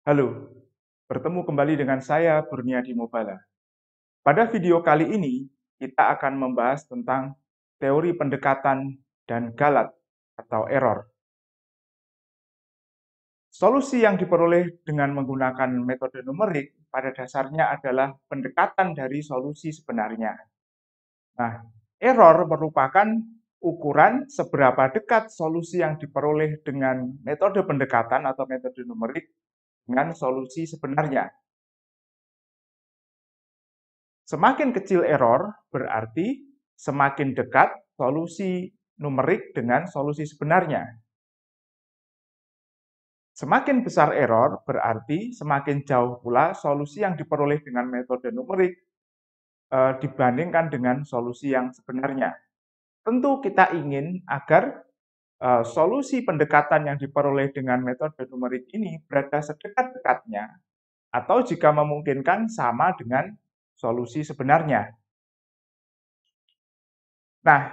Halo, bertemu kembali dengan saya Kurniadi Mobala. Pada video kali ini, kita akan membahas tentang teori pendekatan dan galat atau error. Solusi yang diperoleh dengan menggunakan metode numerik pada dasarnya adalah pendekatan dari solusi sebenarnya. Nah, error merupakan ukuran seberapa dekat solusi yang diperoleh dengan metode pendekatan atau metode numerik dengan solusi sebenarnya. Semakin kecil error berarti semakin dekat solusi numerik dengan solusi sebenarnya. Semakin besar error berarti semakin jauh pula solusi yang diperoleh dengan metode numerik dibandingkan dengan solusi yang sebenarnya. Tentu kita ingin agar solusi pendekatan yang diperoleh dengan metode numerik ini berada sedekat-dekatnya atau jika memungkinkan sama dengan solusi sebenarnya. Nah,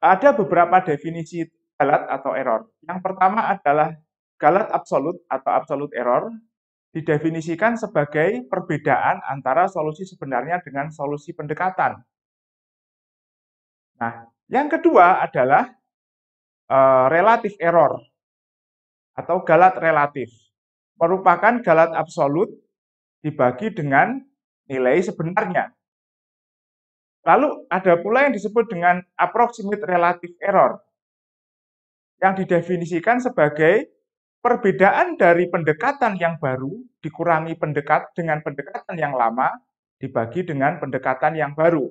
ada beberapa definisi galat atau error. Yang pertama adalah galat absolut atau absolute error didefinisikan sebagai perbedaan antara solusi sebenarnya dengan solusi pendekatan. Nah, yang kedua adalah relative error atau galat relatif. Merupakan galat absolut dibagi dengan nilai sebenarnya. Lalu ada pula yang disebut dengan approximate relative error yang didefinisikan sebagai perbedaan dari pendekatan yang baru dikurangi dengan pendekatan yang lama dibagi dengan pendekatan yang baru.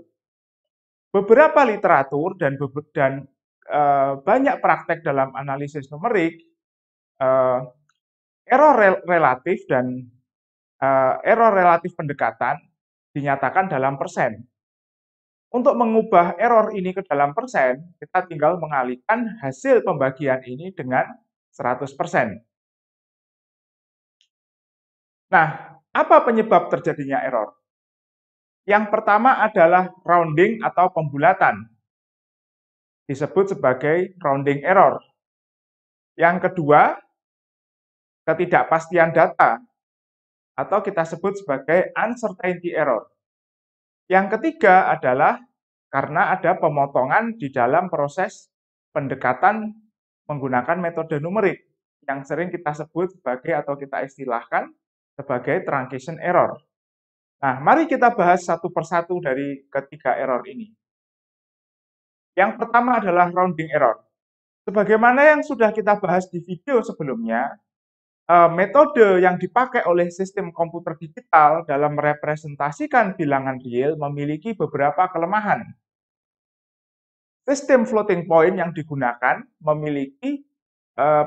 Beberapa literatur dan banyak praktek dalam analisis numerik, error relatif dan error relatif pendekatan dinyatakan dalam persen. Untuk mengubah error ini ke dalam persen, kita tinggal mengalihkan hasil pembagian ini dengan 100%. Nah, apa penyebab terjadinya error? Yang pertama adalah rounding atau pembulatan, disebut sebagai rounding error. Yang kedua, ketidakpastian data, atau kita sebut sebagai uncertainty error. Yang ketiga adalah karena ada pemotongan di dalam proses pendekatan menggunakan metode numerik, yang sering kita sebut sebagai atau kita istilahkan sebagai truncation error. Nah, mari kita bahas satu persatu dari ketiga error ini. Yang pertama adalah rounding error. Sebagaimana yang sudah kita bahas di video sebelumnya, metode yang dipakai oleh sistem komputer digital dalam merepresentasikan bilangan real memiliki beberapa kelemahan. Sistem floating point yang digunakan memiliki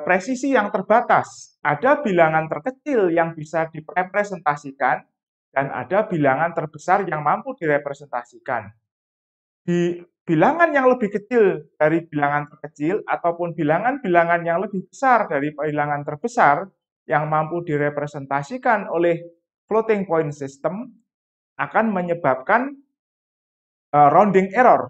presisi yang terbatas. Ada bilangan terkecil yang bisa direpresentasikan dan ada bilangan terbesar yang mampu direpresentasikan. Di bilangan yang lebih kecil dari bilangan terkecil ataupun bilangan-bilangan yang lebih besar dari bilangan terbesar yang mampu direpresentasikan oleh floating point system akan menyebabkan rounding error.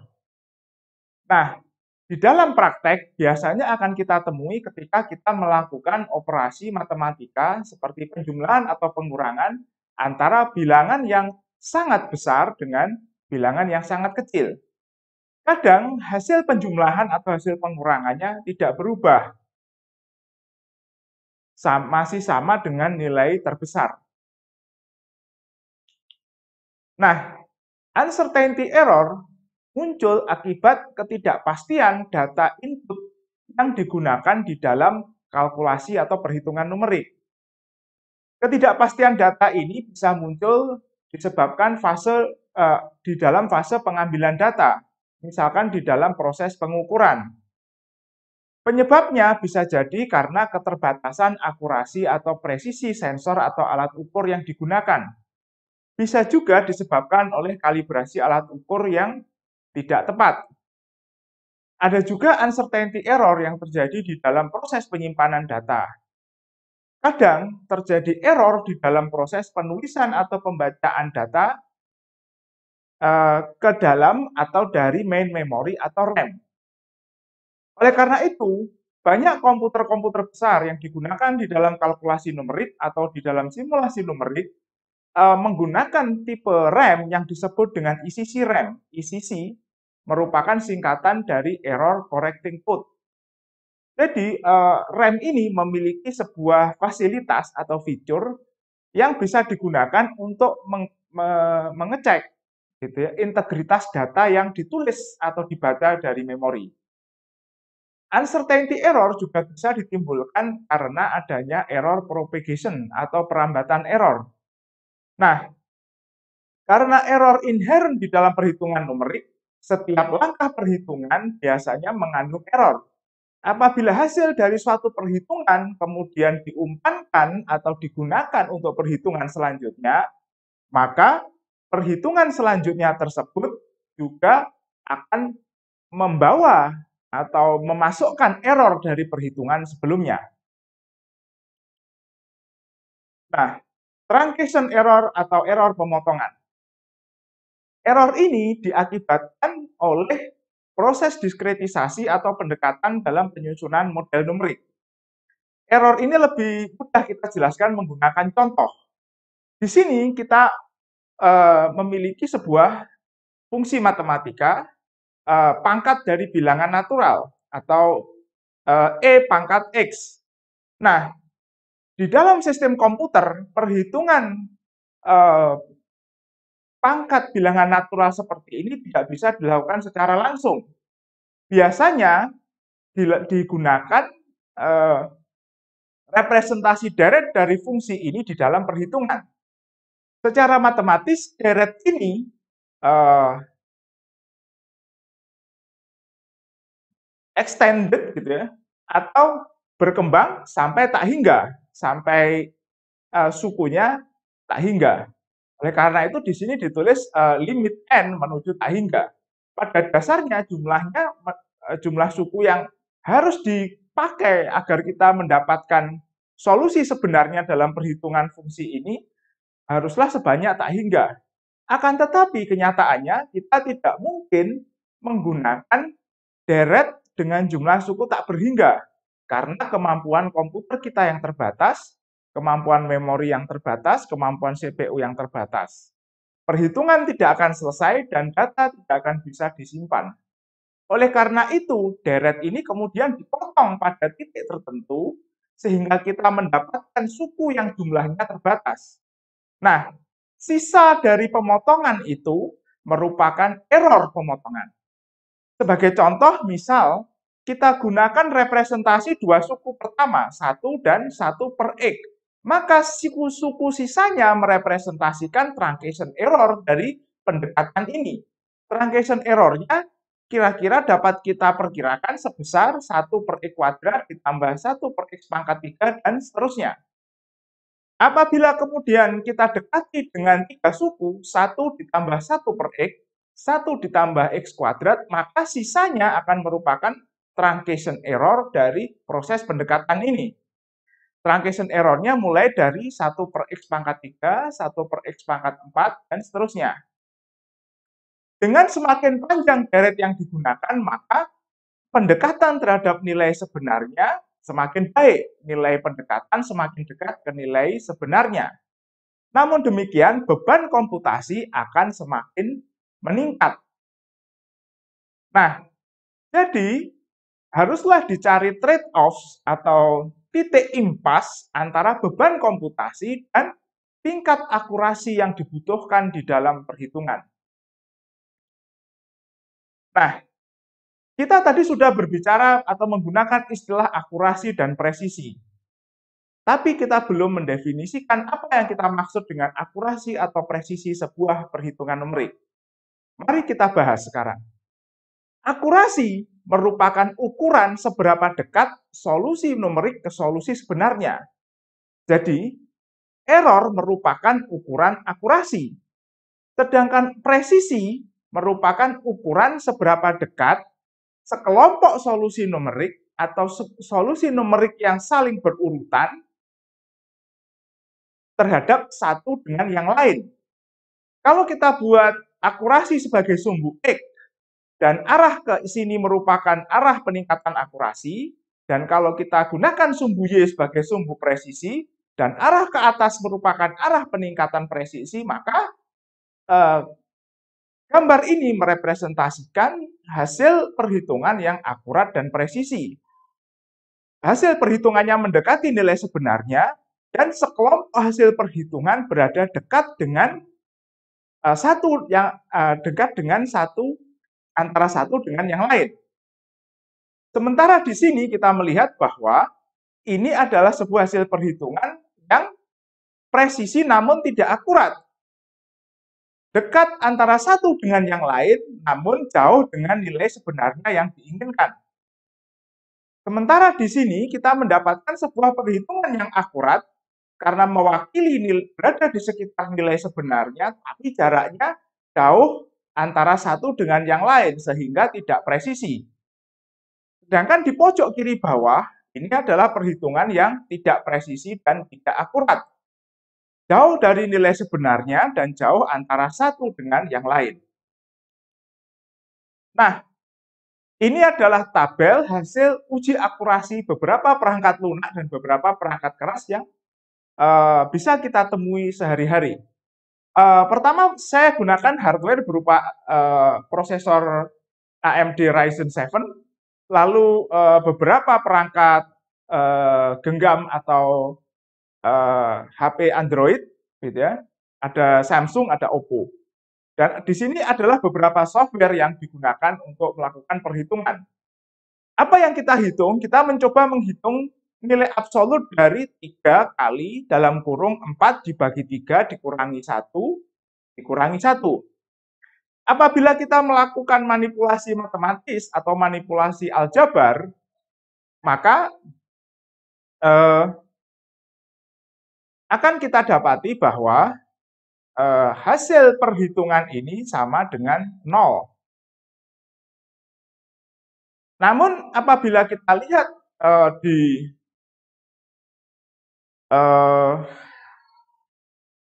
Nah, di dalam praktek biasanya akan kita temui ketika kita melakukan operasi matematika seperti penjumlahan atau pengurangan antara bilangan yang sangat besar dengan bilangan yang sangat kecil. Kadang hasil penjumlahan atau hasil pengurangannya tidak berubah, masih sama dengan nilai terbesar. Nah, uncertainty error muncul akibat ketidakpastian data input yang digunakan di dalam kalkulasi atau perhitungan numerik. Ketidakpastian data ini bisa muncul disebabkan di dalam fase pengambilan data, misalkan di dalam proses pengukuran. Penyebabnya bisa jadi karena keterbatasan akurasi atau presisi sensor atau alat ukur yang digunakan. Bisa juga disebabkan oleh kalibrasi alat ukur yang tidak tepat. Ada juga uncertainty error yang terjadi di dalam proses penyimpanan data. Kadang terjadi error di dalam proses penulisan atau pembacaan data ke dalam atau dari main memory atau RAM. Oleh karena itu, banyak komputer-komputer besar yang digunakan di dalam kalkulasi numerik atau di dalam simulasi numerik menggunakan tipe RAM yang disebut dengan ECC RAM. ECC merupakan singkatan dari Error Correcting Code. Jadi RAM ini memiliki sebuah fasilitas atau fitur yang bisa digunakan untuk mengecek gitu ya, integritas data yang ditulis atau dibaca dari memori. Uncertainty error juga bisa ditimbulkan karena adanya error propagation atau perambatan error. Nah, karena error inherent di dalam perhitungan numerik, setiap langkah perhitungan biasanya mengandung error. Apabila hasil dari suatu perhitungan kemudian diumpankan atau digunakan untuk perhitungan selanjutnya, maka perhitungan selanjutnya tersebut juga akan membawa atau memasukkan error dari perhitungan sebelumnya. Nah, truncation error atau error pemotongan. Error ini diakibatkan oleh proses diskretisasi atau pendekatan dalam penyusunan model numerik. Error ini lebih mudah kita jelaskan menggunakan contoh. Di sini kita memiliki sebuah fungsi matematika pangkat dari bilangan natural atau E pangkat X. Nah, di dalam sistem komputer, perhitungan pangkat bilangan natural seperti ini tidak bisa dilakukan secara langsung. Biasanya digunakan representasi deret dari fungsi ini di dalam perhitungan. Secara matematis, deret ini extended gitu ya, atau berkembang sampai tak hingga, sampai sukunya tak hingga. Oleh karena itu di sini ditulis limit n menuju tak hingga. Pada dasarnya jumlah suku yang harus dipakai agar kita mendapatkan solusi sebenarnya dalam perhitungan fungsi ini haruslah sebanyak tak hingga. Akan tetapi kenyataannya kita tidak mungkin menggunakan deret dengan jumlah suku tak berhingga karena kemampuan komputer kita yang terbatas, kemampuan memori yang terbatas, kemampuan CPU yang terbatas. Perhitungan tidak akan selesai dan data tidak akan bisa disimpan. Oleh karena itu, deret ini kemudian dipotong pada titik tertentu sehingga kita mendapatkan suku yang jumlahnya terbatas. Nah, sisa dari pemotongan itu merupakan error pemotongan. Sebagai contoh, misal kita gunakan representasi dua suku pertama, 1 dan 1 per X. Maka suku-suku sisanya merepresentasikan truncation error dari pendekatan ini. Truncation errornya kira-kira dapat kita perkirakan sebesar 1 per X kuadrat ditambah 1 per X pangkat 3 dan seterusnya. Apabila kemudian kita dekati dengan 3 suku, 1 ditambah 1 per X, 1 ditambah X kuadrat, maka sisanya akan merupakan truncation error dari proses pendekatan ini. Truncation errornya mulai dari 1 per X pangkat 3, 1 per X pangkat 4, dan seterusnya. Dengan semakin panjang deret yang digunakan, maka pendekatan terhadap nilai sebenarnya semakin baik. Nilai pendekatan semakin dekat ke nilai sebenarnya. Namun demikian, beban komputasi akan semakin meningkat. Nah, jadi haruslah dicari trade-off atau titik impas antara beban komputasi dan tingkat akurasi yang dibutuhkan di dalam perhitungan. Nah, kita tadi sudah berbicara atau menggunakan istilah akurasi dan presisi. Tapi kita belum mendefinisikan apa yang kita maksud dengan akurasi atau presisi sebuah perhitungan numerik. Mari kita bahas sekarang. Akurasi merupakan ukuran seberapa dekat solusi numerik ke solusi sebenarnya. Jadi, error merupakan ukuran akurasi. Sedangkan presisi merupakan ukuran seberapa dekat sekelompok solusi numerik atau solusi numerik yang saling berurutan terhadap satu dengan yang lain. Kalau kita buat akurasi sebagai sumbu X dan arah ke sini merupakan arah peningkatan akurasi, Dan kalau kita gunakan sumbu Y sebagai sumbu presisi, dan arah ke atas merupakan arah peningkatan presisi, maka gambar ini merepresentasikan hasil perhitungan yang akurat dan presisi. Hasil perhitungannya mendekati nilai sebenarnya, dan sekelompok hasil perhitungan berada dekat dengan antara satu dengan yang lain. Sementara di sini kita melihat bahwa ini adalah sebuah hasil perhitungan yang presisi namun tidak akurat. Dekat antara satu dengan yang lain, namun jauh dengan nilai sebenarnya yang diinginkan. Sementara di sini kita mendapatkan sebuah perhitungan yang akurat karena mewakili berada di sekitar nilai sebenarnya, tapi jaraknya jauh antara satu dengan yang lain sehingga tidak presisi. Sedangkan di pojok kiri bawah, ini adalah perhitungan yang tidak presisi dan tidak akurat. Jauh dari nilai sebenarnya dan jauh antara satu dengan yang lain. Nah, ini adalah tabel hasil uji akurasi beberapa perangkat lunak dan beberapa perangkat keras yang bisa kita temui sehari-hari. Pertama, saya gunakan hardware berupa prosesor AMD Ryzen 7, lalu beberapa perangkat genggam atau HP Android, gitu ya. Ada Samsung, ada Oppo. Dan di sini adalah beberapa software yang digunakan untuk melakukan perhitungan. Apa yang kita hitung? Kita mencoba menghitung nilai absolut dari 3 kali dalam kurung 4 dibagi 3 dikurangi 1 dikurangi 1. Apabila kita melakukan manipulasi matematis atau manipulasi aljabar, maka akan kita dapati bahwa hasil perhitungan ini sama dengan 0. Namun apabila kita lihat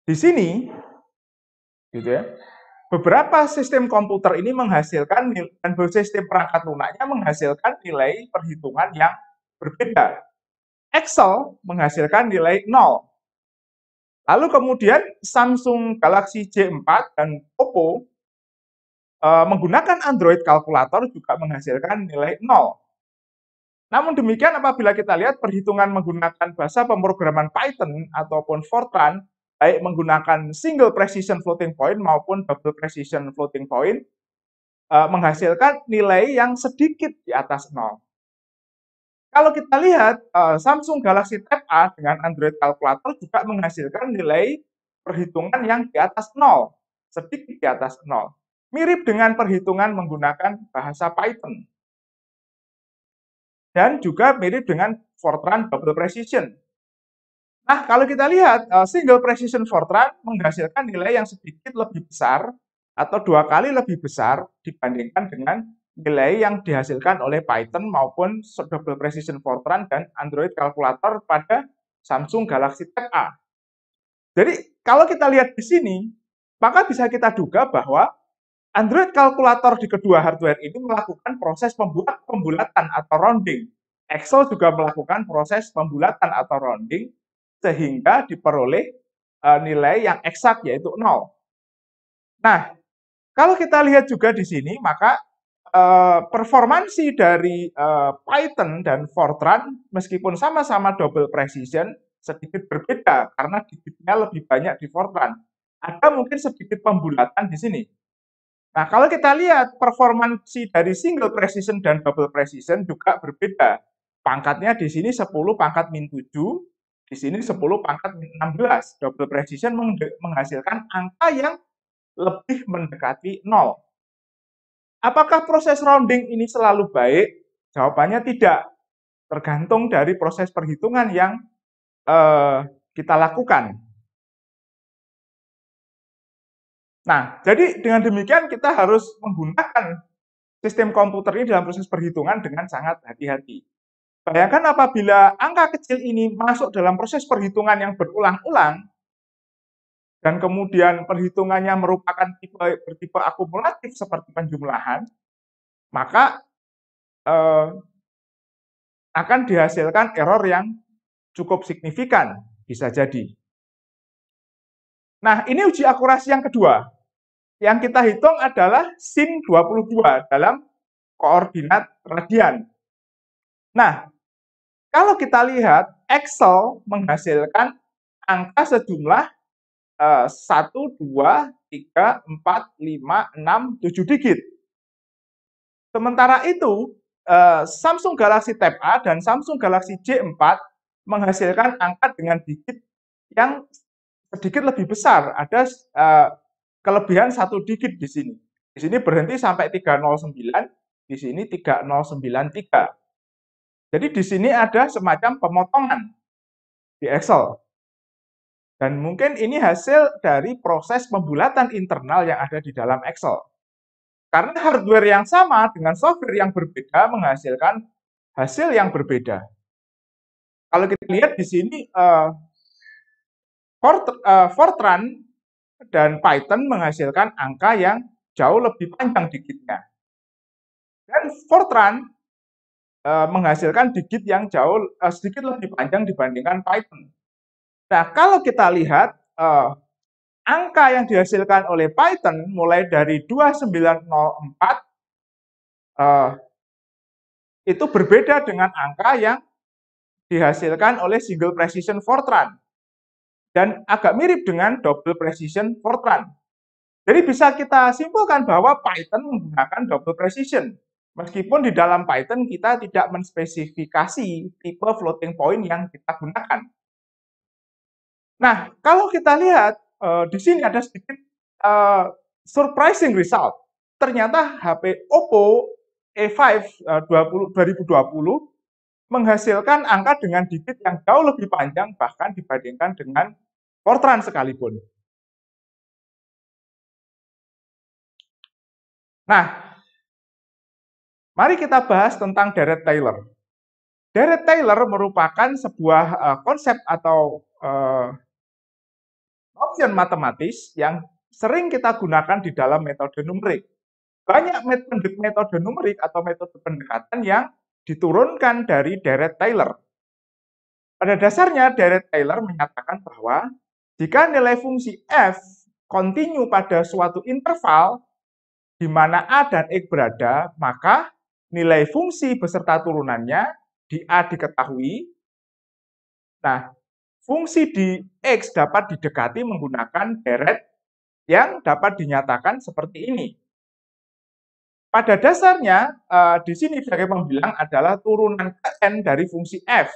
di sini, gitu ya, beberapa sistem komputer ini menghasilkan dan sistem perangkat lunaknya menghasilkan nilai perhitungan yang berbeda. Excel menghasilkan nilai 0. Lalu kemudian Samsung Galaxy J4 dan Oppo menggunakan Android kalkulator juga menghasilkan nilai 0. Namun demikian apabila kita lihat perhitungan menggunakan bahasa pemrograman Python ataupun Fortran, baik menggunakan single precision floating point maupun double precision floating point, menghasilkan nilai yang sedikit di atas 0. Kalau kita lihat Samsung Galaxy Tab A dengan Android kalkulator juga menghasilkan nilai perhitungan yang di atas 0, sedikit di atas 0. Mirip dengan perhitungan menggunakan bahasa Python. Dan juga mirip dengan Fortran double precision. Nah, kalau kita lihat single precision Fortran menghasilkan nilai yang sedikit lebih besar atau 2 kali lebih besar dibandingkan dengan nilai yang dihasilkan oleh Python maupun double precision Fortran dan Android kalkulator pada Samsung Galaxy Tab A. Jadi, kalau kita lihat di sini, maka bisa kita duga bahwa Android kalkulator di kedua hardware ini melakukan proses pembulatan atau rounding. Excel juga melakukan proses pembulatan atau rounding sehingga diperoleh nilai yang eksak yaitu 0. Nah, kalau kita lihat juga di sini, maka performansi dari Python dan Fortran meskipun sama-sama double precision sedikit berbeda karena digitnya lebih banyak di Fortran. Ada mungkin sedikit pembulatan di sini. Nah, kalau kita lihat performansi dari single precision dan double precision juga berbeda. Pangkatnya di sini 10 pangkat min 7, di sini 10 pangkat min 16. Double precision menghasilkan angka yang lebih mendekati 0. Apakah proses rounding ini selalu baik? Jawabannya tidak. Tergantung dari proses perhitungan yang kita lakukan. Nah, jadi dengan demikian kita harus menggunakan sistem komputer ini dalam proses perhitungan dengan sangat hati-hati. Bayangkan apabila angka kecil ini masuk dalam proses perhitungan yang berulang-ulang, dan kemudian perhitungannya merupakan bertipe akumulatif seperti penjumlahan, maka akan dihasilkan error yang cukup signifikan, bisa jadi. Nah, ini uji akurasi yang kedua. Yang kita hitung adalah sin 22 dalam koordinat radian. Nah, kalau kita lihat, Excel menghasilkan angka sejumlah 1, 2, 3, 4, 5, 6, 7 digit. Sementara itu, Samsung Galaxy Tab A dan Samsung Galaxy J4 menghasilkan angka dengan digit yang sedikit lebih besar. Ada kelebihan 1 digit di sini. Di sini berhenti sampai 309, di sini 3093. Jadi di sini ada semacam pemotongan di Excel. Dan mungkin ini hasil dari proses pembulatan internal yang ada di dalam Excel. Karena hardware yang sama dengan software yang berbeda menghasilkan hasil yang berbeda. Kalau kita lihat di sini, Fortran dan Python menghasilkan angka yang jauh lebih panjang digitnya. Dan Fortran menghasilkan digit yang jauh sedikit lebih panjang dibandingkan Python. Nah, kalau kita lihat angka yang dihasilkan oleh Python mulai dari 2904 itu berbeda dengan angka yang dihasilkan oleh single precision Fortran dan agak mirip dengan double precision Fortran. Jadi bisa kita simpulkan bahwa Python menggunakan double precision. Meskipun di dalam Python kita tidak menspesifikasi tipe floating point yang kita gunakan. Nah, kalau kita lihat di sini ada sedikit surprising result. Ternyata HP Oppo A5 2020 menghasilkan angka dengan digit yang jauh lebih panjang bahkan dibandingkan dengan Fortran sekalipun. Nah, mari kita bahas tentang deret Taylor. Deret Taylor merupakan sebuah konsep atau notion matematis yang sering kita gunakan di dalam metode numerik. Banyak metode numerik atau metode pendekatan yang diturunkan dari deret Taylor. Pada dasarnya, deret Taylor menyatakan bahwa jika nilai fungsi f kontinu pada suatu interval di mana a dan x berada, maka nilai fungsi beserta turunannya di a diketahui. Nah, fungsi di x dapat didekati menggunakan deret yang dapat dinyatakan seperti ini. Pada dasarnya, di sini sebagai pembilang adalah turunan ke n dari fungsi f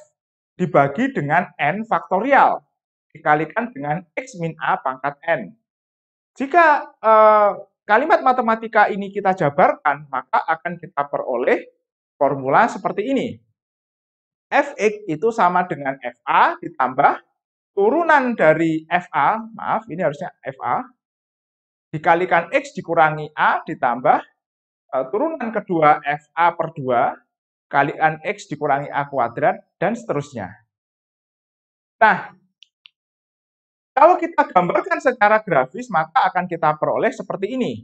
dibagi dengan n faktorial dikalikan dengan x min a pangkat n. Jika kalimat matematika ini kita jabarkan, maka akan kita peroleh formula seperti ini. Fx itu sama dengan fa ditambah turunan dari fa, maaf ini harusnya fa, dikalikan x dikurangi a ditambah turunan kedua fa per 2 kalikan x dikurangi a kuadrat dan seterusnya. Nah, kalau kita gambarkan secara grafis maka akan kita peroleh seperti ini.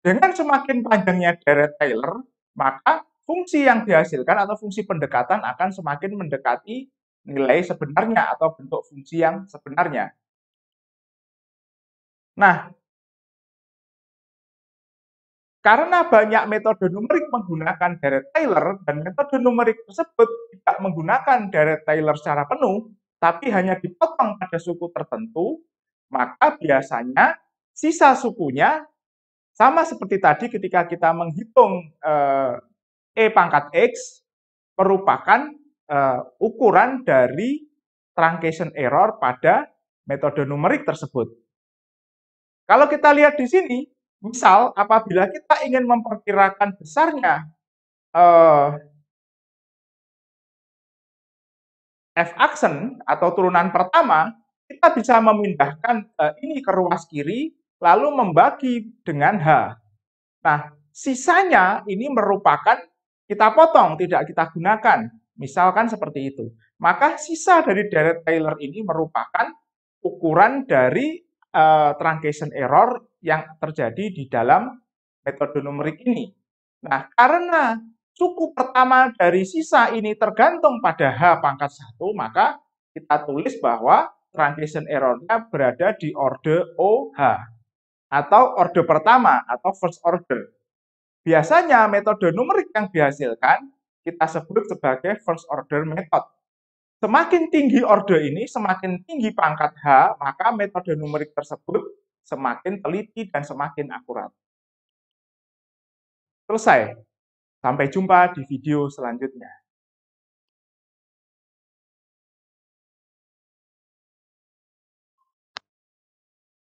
Dengan semakin panjangnya deret Taylor, maka fungsi yang dihasilkan atau fungsi pendekatan akan semakin mendekati nilai sebenarnya atau bentuk fungsi yang sebenarnya. Nah, karena banyak metode numerik menggunakan deret Taylor dan metode numerik tersebut tidak menggunakan deret Taylor secara penuh, tapi hanya dipotong pada suku tertentu, maka biasanya sisa sukunya sama seperti tadi ketika kita menghitung E pangkat X merupakan ukuran dari truncation error pada metode numerik tersebut. Kalau kita lihat di sini, misal apabila kita ingin memperkirakan besarnya f-aksen atau turunan pertama, kita bisa memindahkan ini ke ruas kiri, lalu membagi dengan H. Nah, sisanya ini merupakan kita potong, tidak kita gunakan. Misalkan seperti itu. Maka sisa dari deret Taylor ini merupakan ukuran dari truncation error yang terjadi di dalam metode numerik ini. Nah, karena suku pertama dari sisa ini tergantung pada H pangkat 1, maka kita tulis bahwa translation error-nya berada di order OH atau order pertama atau first order. Biasanya metode numerik yang dihasilkan kita sebut sebagai first order method. Semakin tinggi order ini, semakin tinggi pangkat H, maka metode numerik tersebut semakin teliti dan semakin akurat. Selesai. Sampai jumpa di video selanjutnya.